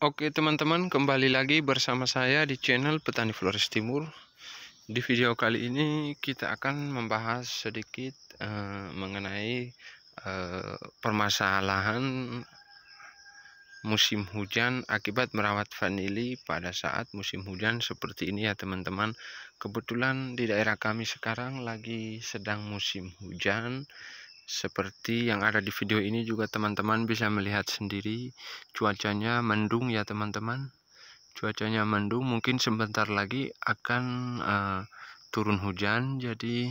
Oke teman-teman, kembali lagi bersama saya di channel Petani Flores Timur. Di video kali ini kita akan membahas sedikit mengenai permasalahan musim hujan akibat merawat vanili pada saat musim hujan seperti ini ya teman-teman. Kebetulan di daerah kami sekarang lagi sedang musim hujan. Seperti yang ada di video ini juga teman-teman bisa melihat sendiri, cuacanya mendung ya teman-teman. Cuacanya mendung, mungkin sebentar lagi akan turun hujan. Jadi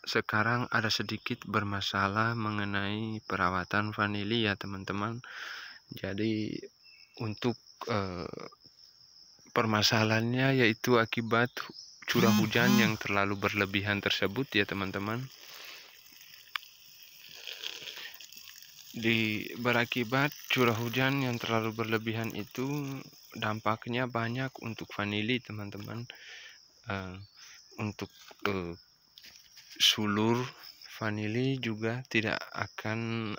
sekarang ada sedikit bermasalah mengenai perawatan vanili ya teman-teman. Jadi untuk permasalahannya yaitu akibat curah hujan yang terlalu berlebihan tersebut ya teman-teman. Berakibat curah hujan yang terlalu berlebihan itu dampaknya banyak untuk vanili teman-teman. Untuk sulur vanili juga tidak akan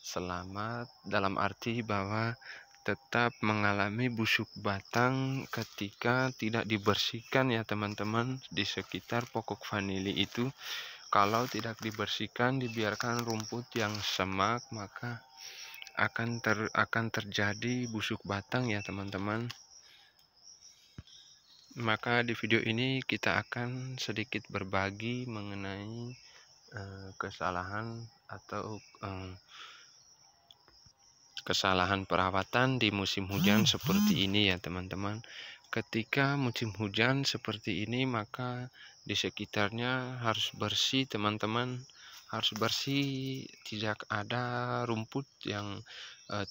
selamat, dalam arti bahwa tetap mengalami busuk batang ketika tidak dibersihkan ya teman-teman di sekitar pokok vanili itu. Kalau tidak dibersihkan, dibiarkan rumput yang semak, maka akan terjadi busuk batang ya teman-teman. Maka di video ini kita akan sedikit berbagi mengenai kesalahan atau kesalahan perawatan di musim hujan seperti ini ya teman-teman. Ketika musim hujan seperti ini, maka di sekitarnya harus bersih teman-teman, harus bersih, tidak ada rumput yang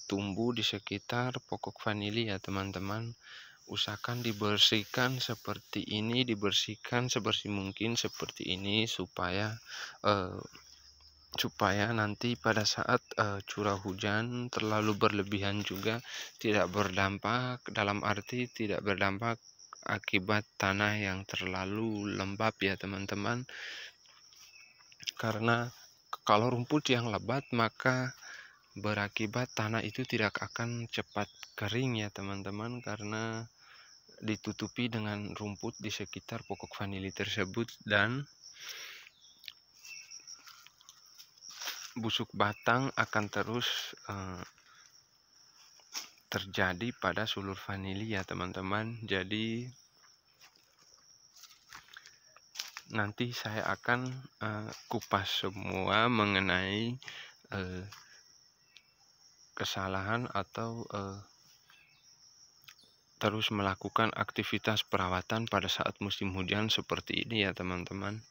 tumbuh di sekitar pokok vanili ya teman-teman. Usahakan dibersihkan seperti ini, dibersihkan sebersih mungkin seperti ini supaya nanti pada saat curah hujan terlalu berlebihan juga tidak berdampak, dalam arti tidak berdampak akibat tanah yang terlalu lembab ya teman-teman. Karena kalau rumput yang lebat maka berakibat tanah itu tidak akan cepat kering ya teman-teman, karena ditutupi dengan rumput di sekitar pokok vanili tersebut, dan busuk batang akan terus terjadi pada sulur vanili ya teman-teman. Jadi nanti saya akan kupas semua mengenai kesalahan atau terus melakukan aktivitas perawatan pada saat musim hujan seperti ini ya teman-teman.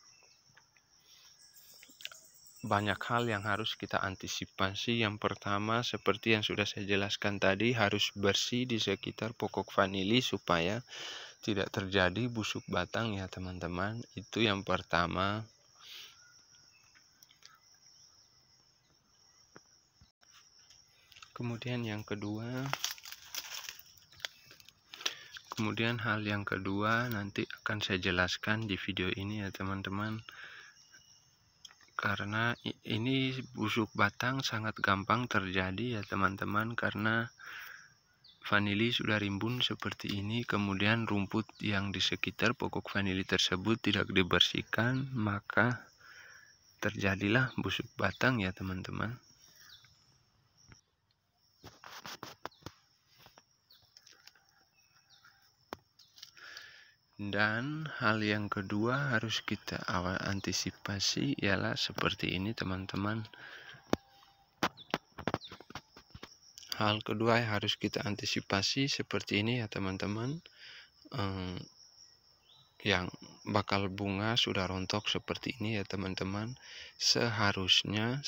Banyak hal yang harus kita antisipasi. Yang pertama, seperti yang sudah saya jelaskan tadi, harus bersih di sekitar pokok vanili supaya tidak terjadi busuk batang ya teman-teman. Itu yang pertama. Kemudian hal yang kedua nanti akan saya jelaskan di video ini ya teman-teman. Karena ini busuk batang sangat gampang terjadi ya teman-teman, karena vanili sudah rimbun seperti ini, kemudian rumput yang di sekitar pokok vanili tersebut tidak dibersihkan, maka terjadilah busuk batang ya teman-teman. Dan hal yang kedua harus kita antisipasi ialah seperti ini teman-teman. Hal kedua yang harus kita antisipasi seperti ini ya teman-teman. Yang bakal bunga sudah rontok seperti ini ya teman-teman. Seharusnya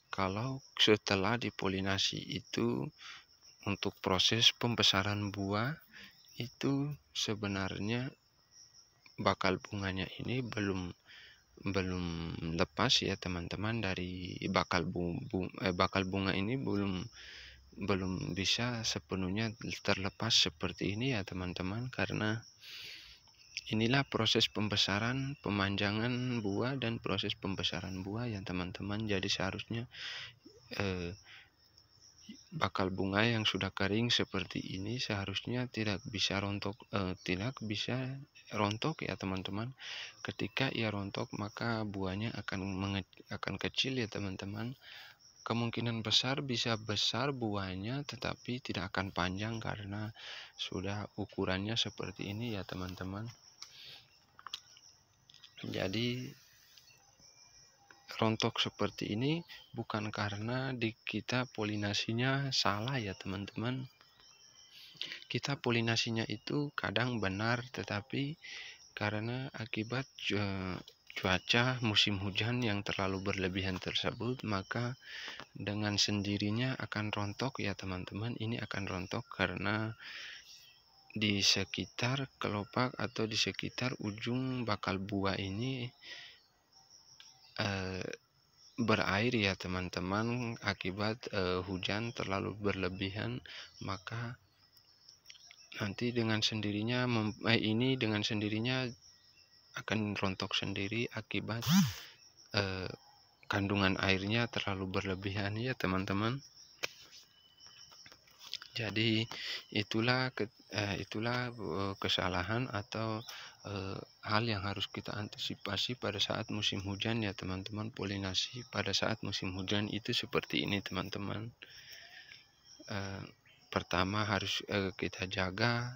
kalau setelah dipolinasi itu, untuk proses pembesaran buah itu sebenarnya bakal bunganya ini belum lepas ya teman-teman dari bakal bunga ini belum bisa sepenuhnya terlepas seperti ini ya teman-teman, karena inilah proses pembesaran, pemanjangan buah dan proses pembesaran buah ya teman-teman. Jadi seharusnya bakal bunga yang sudah kering seperti ini seharusnya tidak bisa rontok ya teman-teman. Ketika ia rontok maka buahnya akan kecil ya teman-teman. Kemungkinan besar bisa besar buahnya, tetapi tidak akan panjang karena sudah ukurannya seperti ini ya teman-teman. Jadi rontok seperti ini bukan karena kita polinasinya salah ya teman-teman. Kita polinasinya itu kadang benar, tetapi karena akibat cuaca musim hujan yang terlalu berlebihan tersebut, maka dengan sendirinya akan rontok ya teman-teman. Ini akan rontok karena di sekitar kelopak atau di sekitar ujung bakal buah ini berair ya teman-teman. Akibat hujan terlalu berlebihan, maka nanti dengan sendirinya dengan sendirinya akan rontok sendiri akibat kandungan airnya terlalu berlebihan ya teman-teman. Jadi itulah kesalahan atau hal yang harus kita antisipasi pada saat musim hujan ya teman-teman. Polinasi pada saat musim hujan itu seperti ini teman-teman. Pertama harus kita jaga,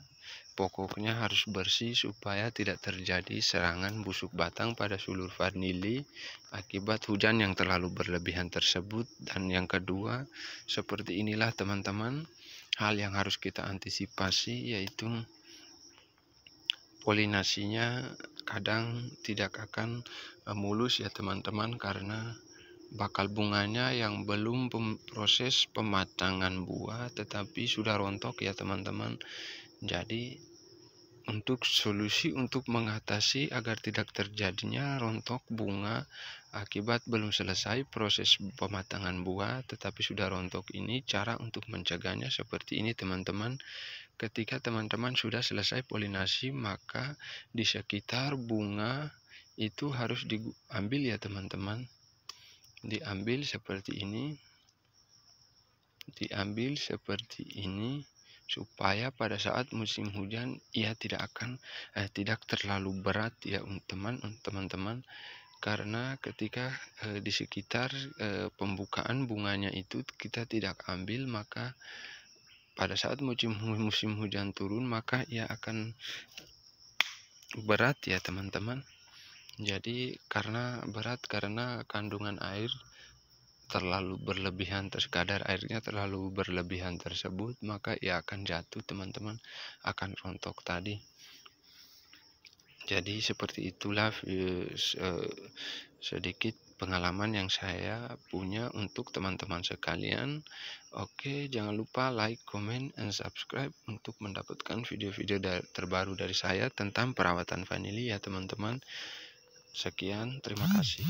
pokoknya harus bersih supaya tidak terjadi serangan busuk batang pada sulur vanili akibat hujan yang terlalu berlebihan tersebut. Dan yang kedua, seperti inilah teman-teman hal yang harus kita antisipasi, yaitu polinasinya kadang tidak akan mulus ya teman-teman, karena bakal bunganya yang belum proses pematangan buah tetapi sudah rontok ya teman-teman. Jadi untuk solusi untuk mengatasi agar tidak terjadinya rontok bunga akibat belum selesai proses pematangan buah tetapi sudah rontok ini, cara untuk mencegahnya seperti ini teman-teman. Ketika teman-teman sudah selesai polinasi, maka di sekitar bunga itu harus diambil ya teman-teman. Diambil seperti ini supaya pada saat musim hujan ia tidak terlalu berat ya teman-teman. Karena ketika di sekitar pembukaan bunganya itu kita tidak ambil, maka pada saat musim hujan turun maka ia akan berat ya teman-teman. Jadi karena kandungan air terlalu berlebihan, kadar airnya terlalu berlebihan tersebut, maka ia akan jatuh teman-teman, akan rontok tadi. Jadi seperti itulah sedikit pengalaman yang saya punya untuk teman-teman sekalian. Oke, jangan lupa like, comment, and subscribe untuk mendapatkan video-video terbaru dari saya tentang perawatan vanili ya teman-teman. Sekian, terima kasih.